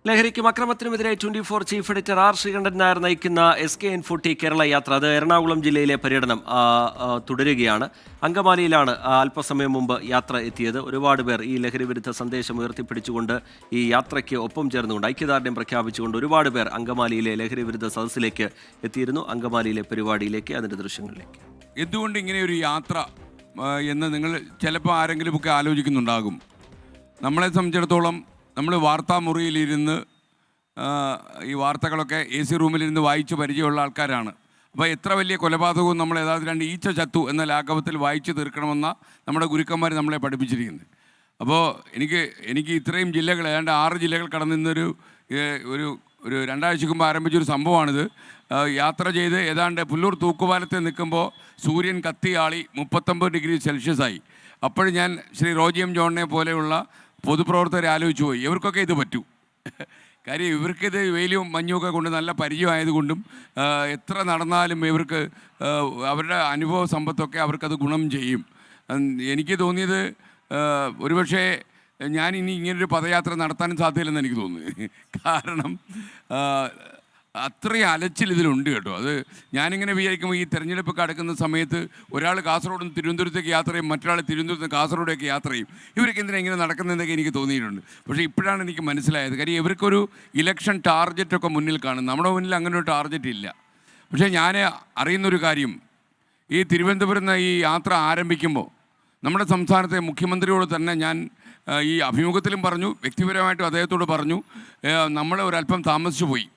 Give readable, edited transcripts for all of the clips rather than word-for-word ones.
ലഹരിക്കും അക്രമത്തിനുമെതിരെ 24 chief editor R Sreekandan Nair നയിക്കുന്ന SKN40 Kerala യാത്ര അത് എറണാകുളം ജില്ലയിലെ പര്യടനം തുടരുകയാണ്. അങ്കമാലിയിലാണ് അല്പസമയം മുമ്പ് യാത്ര എത്തിയത്. ഒരുപാട് പേർ ഈ ലഹരി വിരുദ്ധ സന്ദേശം ഉയർത്തിപ്പിടിച്ചുകൊണ്ട് ഈ യാത്രയ്ക്ക് ഒപ്പം ചേർന്നുകൊണ്ട് ഐക്യദാർഢ്യം പ്രഖ്യാപിച്ചുകൊണ്ട് ഒരുപാട് പേർ അങ്കമാലിയിലെ ലഹരി വിരുദ്ധ സദസ്സിലേക്ക് എത്തിയിരുന്നു. അങ്കമാലിയിലെ പരിപാടിയിലേക്ക്, അതിൻ്റെ ദൃശ്യങ്ങളിലേക്ക്. എന്തുകൊണ്ട് ഇങ്ങനെ ഒരു യാത്ര എന്ന് നിങ്ങൾ ചിലപ്പോൾ ആരെങ്കിലുമൊക്കെ ആലോചിക്കുന്നുണ്ടാകും. നമ്മളെ സംബന്ധിച്ചിടത്തോളം നമ്മൾ വാർത്താമുറിയിലിരുന്ന് ഈ വാർത്തകളൊക്കെ AC റൂമിലിരുന്ന് വായിച്ച് പരിചയമുള്ള ആൾക്കാരാണ്. അപ്പോൾ എത്ര വലിയ കൊലപാതകവും നമ്മൾ ഏതാണ്ട് 2 ഈച്ച ചത്തു എന്ന ലാഘവത്തിൽ വായിച്ചു തീർക്കണമെന്ന നമ്മുടെ ഗുരുക്കന്മാർ നമ്മളെ പഠിപ്പിച്ചിരിക്കുന്നത്. അപ്പോൾ എനിക്ക് ഇത്രയും ജില്ലകൾ, ഏതാണ്ട് 6 ജില്ലകൾ കടന്നിന്നൊരു ഒരു 2 ആഴ്ചക്ക് മുമ്പ് ആരംഭിച്ചൊരു സംഭവമാണിത്. യാത്ര ചെയ്ത് ഏതാണ്ട് പുല്ലൂർ തൂക്കുപാലത്തിൽ നിൽക്കുമ്പോൾ സൂര്യൻ കത്തിയാളി 39 ഡിഗ്രി സെൽഷ്യസായി. അപ്പോഴും ഞാൻ ശ്രീ റോജി എം ജോണിനെ പോലെയുള്ള പൊതുപ്രവർത്തകരെ ആലോചിച്ചു പോയി, ഇവർക്കൊക്കെ ഇത് പറ്റൂ. കാര്യം ഇവർക്കിത് വെയിലും മഞ്ഞുമൊക്കെ കൊണ്ട് നല്ല പരിചയമായതുകൊണ്ടും എത്ര നടന്നാലും ഇവർക്ക് അവരുടെ അനുഭവ സമ്പത്തൊക്കെ അവർക്കത് ഗുണം ചെയ്യും. എനിക്ക് തോന്നിയത് ഒരുപക്ഷെ ഞാൻ ഇനി ഇങ്ങനൊരു പദയാത്ര നടത്താനും സാധ്യതയില്ലെന്ന് എനിക്ക് തോന്നുന്നു. കാരണം അത്രയും അലച്ചിൽ ഇതിലുണ്ട് കേട്ടോ. അത് ഞാനിങ്ങനെ വിചാരിക്കുമ്പോൾ ഈ തെരഞ്ഞെടുപ്പ് കടക്കുന്ന സമയത്ത് ഒരാൾ കാസർഗോഡ് നിന്ന് തിരുവനന്തപുരത്തേക്ക് യാത്ര ചെയ്യും, മറ്റൊരാൾ തിരുവനന്തപുരത്ത് നിന്ന് കാസർഗോഡേക്ക് യാത്ര ചെയ്യും. ഇവർക്ക് എന്തിനാ ഇങ്ങനെ നടക്കുന്നതെന്നൊക്കെ എനിക്ക് തോന്നിയിട്ടുണ്ട്. പക്ഷേ ഇപ്പോഴാണ് എനിക്ക് മനസ്സിലായത്. കാര്യം ഇവർക്കൊരു ഇലക്ഷൻ ടാർഗറ്റൊക്കെ മുന്നിൽ കാണും. നമ്മുടെ മുന്നിൽ അങ്ങനെ ഒരു ടാർഗറ്റ് ഇല്ല. പക്ഷേ ഞാൻ അറിയുന്നൊരു കാര്യം, ഈ തിരുവനന്തപുരം ഈ യാത്ര ആരംഭിക്കുമ്പോൾ നമ്മുടെ സംസ്ഥാനത്തെ മുഖ്യമന്ത്രിയോട് തന്നെ ഞാൻ ഈ അഭിമുഖത്തിലും പറഞ്ഞു, വ്യക്തിപരമായിട്ടും അദ്ദേഹത്തോട് പറഞ്ഞു, നമ്മൾ ഒരല്പം താമസിച്ചു പോയി.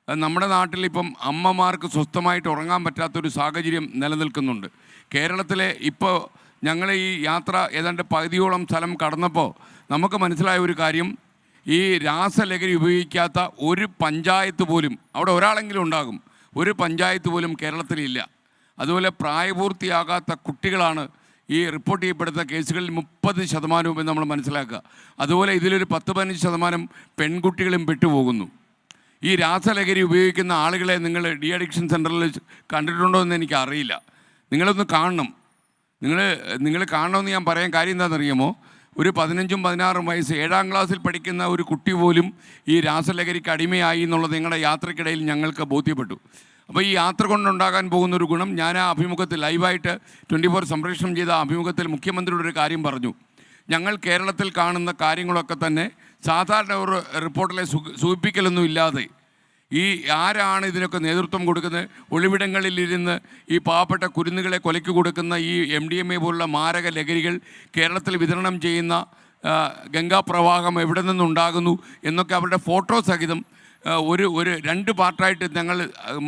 നമ്മുടെ നാട്ടിലിപ്പം അമ്മമാർക്ക് സ്വസ്ഥമായിട്ട് ഉറങ്ങാൻ പറ്റാത്തൊരു സാഹചര്യം നിലനിൽക്കുന്നുണ്ട്. കേരളത്തിലെ ഇപ്പോൾ ഞങ്ങൾ ഈ യാത്ര ഏതാണ്ട് പകുതിയോളം സ്ഥലം കടന്നപ്പോൾ നമുക്ക് മനസ്സിലായ ഒരു കാര്യം, ഈ രാസലഹരി ഉപയോഗിക്കാത്ത ഒരു പഞ്ചായത്ത് പോലും, അവിടെ ഒരാളെങ്കിലും ഉണ്ടാകും, ഒരു പഞ്ചായത്ത് പോലും കേരളത്തിലില്ല. അതുപോലെ പ്രായപൂർത്തിയാകാത്ത കുട്ടികളാണ് ഈ റിപ്പോർട്ട് ചെയ്യപ്പെടുന്ന കേസുകളിൽ 30% എന്ന് നമ്മൾ മനസ്സിലാക്കുക. അതുപോലെ ഇതിലൊരു 10-15% പെൺകുട്ടികളും പെട്ടുപോകുന്നു. ഈ രാസലഹരി ഉപയോഗിക്കുന്ന ആളുകളെ നിങ്ങൾ ഡി അഡിക്ഷൻ സെൻറ്ററിൽ കണ്ടിട്ടുണ്ടോ എന്ന് എനിക്കറിയില്ല. നിങ്ങളൊന്ന് കാണണം. നിങ്ങൾ കാണണമെന്ന് ഞാൻ പറയാൻ കാര്യം എന്താണെന്നറിയാമോ? ഒരു 15-16 വയസ്സ് 7ാം ക്ലാസ്സിൽ പഠിക്കുന്ന ഒരു കുട്ടി പോലും ഈ രാസലഹരിക്ക് അടിമയായി എന്നുള്ളത് നിങ്ങളുടെ യാത്രക്കിടയിൽ ഞങ്ങൾക്ക് ബോധ്യപ്പെട്ടു. അപ്പോൾ ഈ യാത്ര കൊണ്ടുണ്ടാകാൻ പോകുന്നൊരു ഗുണം, ഞാൻ ആ അഭിമുഖത്തിൽ ലൈവായിട്ട് 24 സംപ്രേഷണം ചെയ്ത അഭിമുഖത്തിൽ മുഖ്യമന്ത്രിയുടെ ഒരു കാര്യം പറഞ്ഞു. ഞങ്ങൾ കേരളത്തിൽ കാണുന്ന കാര്യങ്ങളൊക്കെ തന്നെ സാധാരണ ഒരു റിപ്പോർട്ടിലെ സൂചിപ്പിക്കലൊന്നും ഇല്ലാതെ ഈ ആരാണ് ഇതിനൊക്കെ നേതൃത്വം കൊടുക്കുന്നത്, ഒളിവിടങ്ങളിലിരുന്ന് ഈ പാവപ്പെട്ട കുരുന്നുകളെ കൊലയ്ക്ക് കൊടുക്കുന്ന ഈ MDMA പോലുള്ള മാരക ലഹരികൾ കേരളത്തിൽ വിതരണം ചെയ്യുന്ന ഗംഗാപ്രവാഹം എവിടെ നിന്നുണ്ടാകുന്നു എന്നൊക്കെ അവരുടെ ഫോട്ടോ സഹിതം ഒരു 2 പാർട്ടായിട്ട് ഞങ്ങൾ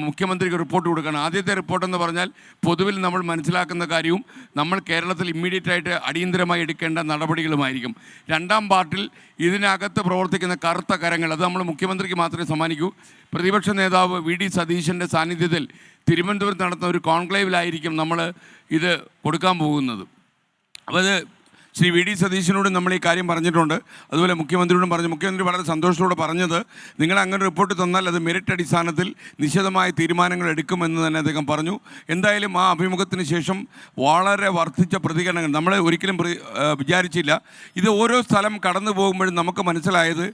മുഖ്യമന്ത്രിക്ക് റിപ്പോർട്ട് കൊടുക്കണം. ആദ്യത്തെ റിപ്പോർട്ടെന്ന് പറഞ്ഞാൽ പൊതുവിൽ നമ്മൾ മനസ്സിലാക്കുന്ന കാര്യവും നമ്മൾ കേരളത്തിൽ ഇമ്മീഡിയറ്റായിട്ട് അടിയന്തരമായി എടുക്കേണ്ട നടപടികളുമായിരിക്കും. 2ാം പാർട്ടിൽ ഇതിനകത്ത് പ്രവർത്തിക്കുന്ന കറുത്ത കരങ്ങൾ, അത് നമ്മൾ മുഖ്യമന്ത്രിക്ക് മാത്രമേ സമ്മാനിക്കൂ. പ്രതിപക്ഷ നേതാവ് VD സതീശൻ്റെ സാന്നിധ്യത്തിൽ തിരുവനന്തപുരത്ത് നടത്തുന്ന ഒരു കോൺക്ലേവിലായിരിക്കും നമ്മൾ ഇത് കൊടുക്കാൻ പോകുന്നത്. അപ്പോൾ അത് ശ്രീ VD സതീശനോട് നമ്മൾ ഈ കാര്യം പറഞ്ഞിട്ടുണ്ട്. അതുപോലെ മുഖ്യമന്ത്രിയോടും പറഞ്ഞു. മുഖ്യമന്ത്രി വളരെ സന്തോഷത്തോടെ പറഞ്ഞത്, നിങ്ങൾ അങ്ങനെ റിപ്പോർട്ട് തന്നാൽ അത് മെറിറ്റ് അടിസ്ഥാനത്തിൽ നിശ്ചിതമായ തീരുമാനങ്ങൾ എടുക്കുമെന്ന് തന്നെ അദ്ദേഹം പറഞ്ഞു. എന്തായാലും ആ അഭിമുഖത്തിന് ശേഷം വളരെ വർദ്ധിച്ച പ്രതികരണങ്ങൾ നമ്മൾ ഒരിക്കലും വിചാരിച്ചില്ല. ഇത് ഓരോ സ്ഥലം കടന്നു പോകുമ്പോഴും നമുക്ക് മനസ്സിലായത്,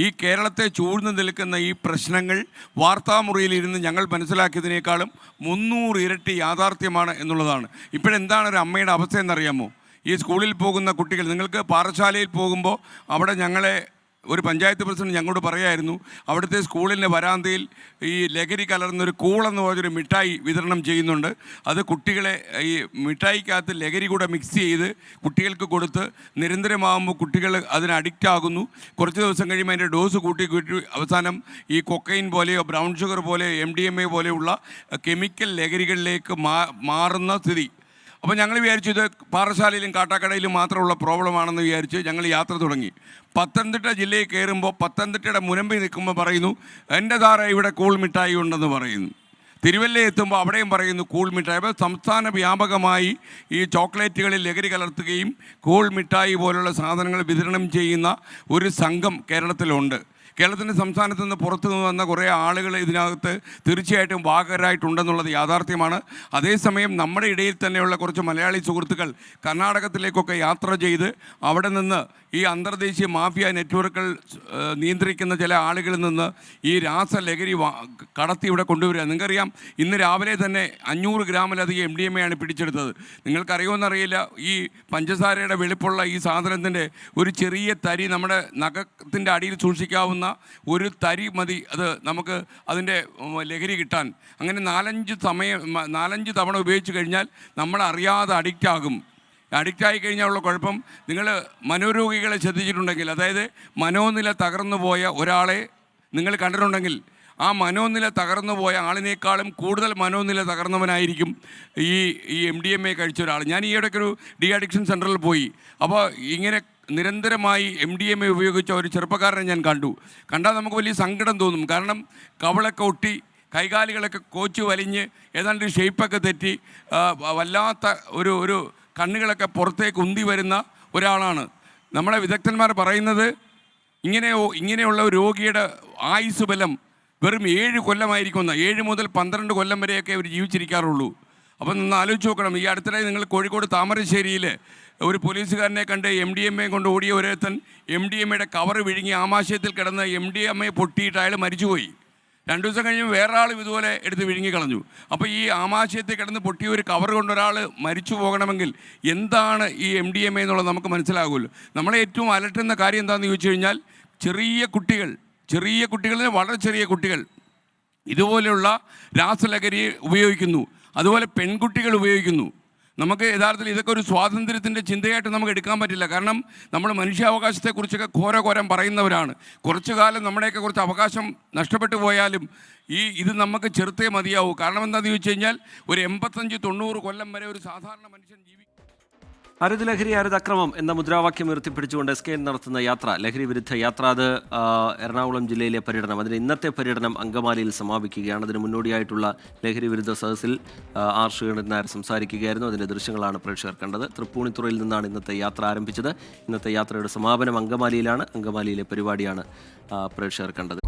ഈ കേരളത്തെ ചൂഴ്ന്നു നിൽക്കുന്ന ഈ പ്രശ്നങ്ങൾ വാർത്താമുറിയിലിരുന്ന് ഞങ്ങൾ മനസ്സിലാക്കിയതിനേക്കാളും 300 ഇരട്ടി യാഥാർത്ഥ്യമാണ് എന്നുള്ളതാണ്. ഇപ്പോഴെന്താണ് ഒരു അമ്മയുടെ അവസ്ഥ എന്നറിയാമോ? ഈ സ്കൂളിൽ പോകുന്ന കുട്ടികൾ, നിങ്ങൾക്ക് പാറശാലയിൽ പോകുമ്പോൾ അവിടെ ഞങ്ങളെ ഒരു പഞ്ചായത്ത് പ്രസിഡന്റ് ഞങ്ങളോട് പറയായിരുന്നു, അവിടുത്തെ സ്കൂളിൻ്റെ വരാന്തയിൽ ഈ ലഹരി കലർന്നൊരു കൂളെന്ന് പറഞ്ഞൊരു മിഠായി വിതരണം ചെയ്യുന്നുണ്ട്. അത് കുട്ടികളെ ഈ മിഠായിക്കകത്ത് ലഹരി കൂടെ മിക്സ് ചെയ്ത് കുട്ടികൾക്ക് കൊടുത്ത് നിരന്തരമാകുമ്പോൾ കുട്ടികൾ അതിന് അഡിക്റ്റ് ആകുന്നു. കുറച്ച് ദിവസം കഴിയുമ്പോൾ അതിൻ്റെ ഡോസ് കൂട്ടി അവസാനം ഈ കൊക്കൈൻ പോലെയോ ബ്രൗൺ ഷുഗർ പോലെയോ MDMA പോലെയുള്ള കെമിക്കൽ ലഹരികളിലേക്ക് മാറുന്ന സ്ഥിതി. അപ്പോൾ ഞങ്ങൾ വിചാരിച്ചു ഇത് പാറശാലയിലും കാട്ടാക്കടയിലും മാത്രമുള്ള പ്രോബ്ലമാണെന്ന് വിചാരിച്ച് ഞങ്ങൾ യാത്ര തുടങ്ങി. പത്തനംതിട്ട ജില്ലയിൽ കയറുമ്പോൾ പത്തനംതിട്ടയുടെ മുനമ്പിൽ നിൽക്കുമ്പോൾ പറയുന്നു, എൻ്റെ സാറേ ഇവിടെ കൂൾ മിഠായി ഉണ്ടെന്ന് പറയുന്നു. തിരുവല്ല എത്തുമ്പോൾ അവിടെയും പറയുന്നു കൂൾ മിഠായി. അപ്പോൾ സംസ്ഥാന വ്യാപകമായി ഈ ചോക്ലേറ്റുകളിൽ ലഹരി കലർത്തുകയും കൂൾ മിഠായി പോലുള്ള സാധനങ്ങൾ വിതരണം ചെയ്യുന്ന ഒരു സംഘം കേരളത്തിലുണ്ട്. കേരളത്തിൻ്റെ സംസ്ഥാനത്ത് നിന്ന് പുറത്തു നിന്ന് വന്ന കുറേ ആളുകൾ ഇതിനകത്ത് തീർച്ചയായിട്ടും വാഹകരായിട്ടുണ്ടെന്നുള്ളത് യാഥാർത്ഥ്യമാണ്. അതേസമയം നമ്മുടെ ഇടയിൽ തന്നെയുള്ള കുറച്ച് മലയാളി സുഹൃത്തുക്കൾ കർണാടകത്തിലേക്കൊക്കെ യാത്ര ചെയ്ത് അവിടെ നിന്ന് ഈ അന്തർദേശീയ മാഫിയ നെറ്റ്വർക്കുകൾ നിയന്ത്രിക്കുന്ന ചില ആളുകളിൽ നിന്ന് ഈ രാസലഹരി കടത്തി ഇവിടെ കൊണ്ടുവരിക. നിങ്ങൾക്കറിയാം, ഇന്ന് രാവിലെ തന്നെ 500 ഗ്രാമിലധികം MDMA ആണ് പിടിച്ചെടുത്തത്. നിങ്ങൾക്കറിയുമെന്നറിയില്ല, ഈ പഞ്ചസാരയുടെ വെളുപ്പുള്ള ഈ സാധനത്തിൻ്റെ ഒരു ചെറിയ തരി നമ്മുടെ നഖത്തിൻ്റെ അടിയിൽ സൂക്ഷിക്കാവുന്ന ഒരു തരി മതി അത് നമുക്ക് അതിൻ്റെ ലഹരി കിട്ടാൻ. അങ്ങനെ 4-5 തവണ ഉപയോഗിച്ച് കഴിഞ്ഞാൽ നമ്മൾ അറിയാതെ അഡിക്റ്റായി കഴിഞ്ഞാലുള്ള കുഴപ്പം, നിങ്ങൾ മനോരോഗികളെ ശ്രദ്ധിച്ചിട്ടുണ്ടെങ്കിൽ, അതായത് മനോനില തകർന്നു പോയ ഒരാളെ നിങ്ങൾ കണ്ടിട്ടുണ്ടെങ്കിൽ ആ മനോനില തകർന്നു പോയ ആളിനേക്കാളും കൂടുതൽ മനോനില തകർന്നവനായിരിക്കും ഈ MDMA കഴിച്ച ഒരാൾ. ഞാൻ ഈ ഇടയ്ക്കൊരു ഡി അഡിക്ഷൻ സെൻറ്ററിൽ പോയി. അപ്പോൾ ഇങ്ങനെ നിരന്തരമായി MDMA ഉപയോഗിച്ച ഒരു ചെറുപ്പക്കാരനെ ഞാൻ കണ്ടാൽ നമുക്ക് വലിയ സങ്കടം തോന്നും. കാരണം കവളൊക്കെ ഒട്ടി, കൈകാലുകളൊക്കെ കോച്ച് വലിഞ്ഞ്, ഏതാണ്ട് ഷേപ്പൊക്കെ തെറ്റി, വല്ലാത്ത ഒരു കണ്ണുകളൊക്കെ പുറത്തേക്ക് ഉന്തി വരുന്ന ഒരാളാണ്. നമ്മളെ വിദഗ്ധന്മാർ പറയുന്നത് ഇങ്ങനെയുള്ള ഒരു രോഗിയുടെ ആയുസ് ബലം വെറും 7 കൊല്ലമായിരിക്കുന്ന 7 മുതൽ 12 കൊല്ലം വരെയൊക്കെ അവർ ജീവിച്ചിരിക്കാറുള്ളൂ. അപ്പം ഒന്ന് ആലോചിച്ച് നോക്കണം. ഈ അടുത്തിടെ നിങ്ങൾ കോഴിക്കോട് താമരശ്ശേരിയിൽ ഒരു പോലീസുകാരനെ കണ്ട് MDMA കൊണ്ട് ഓടിയ ഒരുത്തൻ MDMAയുടെ കവർ വിഴുങ്ങി ആമാശയത്തിൽ കിടന്ന് MDMA പൊട്ടിയിട്ട് അയാൾ മരിച്ചുപോയി. 2 ദിവസം കഴിഞ്ഞ് വേറെ ആൾ ഇതുപോലെ എടുത്ത് വിഴുങ്ങിക്കളഞ്ഞു. അപ്പോൾ ഈ ആമാശയത്തിൽ കിടന്ന് പൊട്ടിയ ഒരു കവർ കൊണ്ട് ഒരാൾ മരിച്ചു പോകണമെങ്കിൽ എന്താണ് ഈ MDMA എന്നുള്ളത് നമുക്ക് മനസ്സിലാകുമല്ലോ. നമ്മളെ ഏറ്റവും അലട്ടുന്ന കാര്യം എന്താണെന്ന് ചോദിച്ചു കഴിഞ്ഞാൽ, ചെറിയ കുട്ടികൾ വളരെ ചെറിയ കുട്ടികൾ ഇതുപോലെയുള്ള രാസലഹരി ഉപയോഗിക്കുന്നു. അതുപോലെ പെൺകുട്ടികൾ ഉപയോഗിക്കുന്നു. നമുക്ക് യഥാർത്ഥത്തിൽ ഇതൊക്കെ ഒരു സ്വാതന്ത്ര്യത്തിൻ്റെ ചിന്തയായിട്ട് നമുക്ക് എടുക്കാൻ പറ്റില്ല. കാരണം നമ്മൾ മനുഷ്യാവകാശത്തെക്കുറിച്ചൊക്കെ ഘോരം പറയുന്നവരാണ്. കുറച്ചു കാലം നമ്മുടെയൊക്കെ കുറച്ച് അവകാശം നഷ്ടപ്പെട്ടു പോയാലും ഇത് നമുക്ക് ചെറുത്തേ മതിയാവൂ. കാരണം എന്താണെന്ന് ചോദിച്ചു കഴിഞ്ഞാൽ, ഒരു 85-90 കൊല്ലം വരെ ഒരു സാധാരണ മനുഷ്യൻ അരുത് ലഹരി അരുത് അക്രമം എന്ന മുദ്രാവാക്യം ഉയർത്തിപ്പിടിച്ചുകൊണ്ട് SKN നടത്തുന്ന യാത്ര, ലഹരി വിരുദ്ധ യാത്ര, അത് എറണാകുളം ജില്ലയിലെ പര്യടനം, അതിന് ഇന്നത്തെ പര്യടനം അങ്കമാലിയിൽ സമാപിക്കുകയാണ്. അതിന് മുന്നോടിയായിട്ടുള്ള ലഹരി വിരുദ്ധ സദസ്സിൽ R ശ്രീകണ്ഠൻ നായർ സംസാരിക്കുകയായിരുന്നു. അതിൻ്റെ ദൃശ്യങ്ങളാണ് പ്രേക്ഷകർ കണ്ടത്. തൃപ്പൂണിത്തുറയിൽ നിന്നാണ് ഇന്നത്തെ യാത്ര ആരംഭിച്ചത്. ഇന്നത്തെ യാത്രയുടെ സമാപനം അങ്കമാലിയിലാണ്. അങ്കമാലിയിലെ പരിപാടിയാണ് പ്രേക്ഷകർ കണ്ടത്.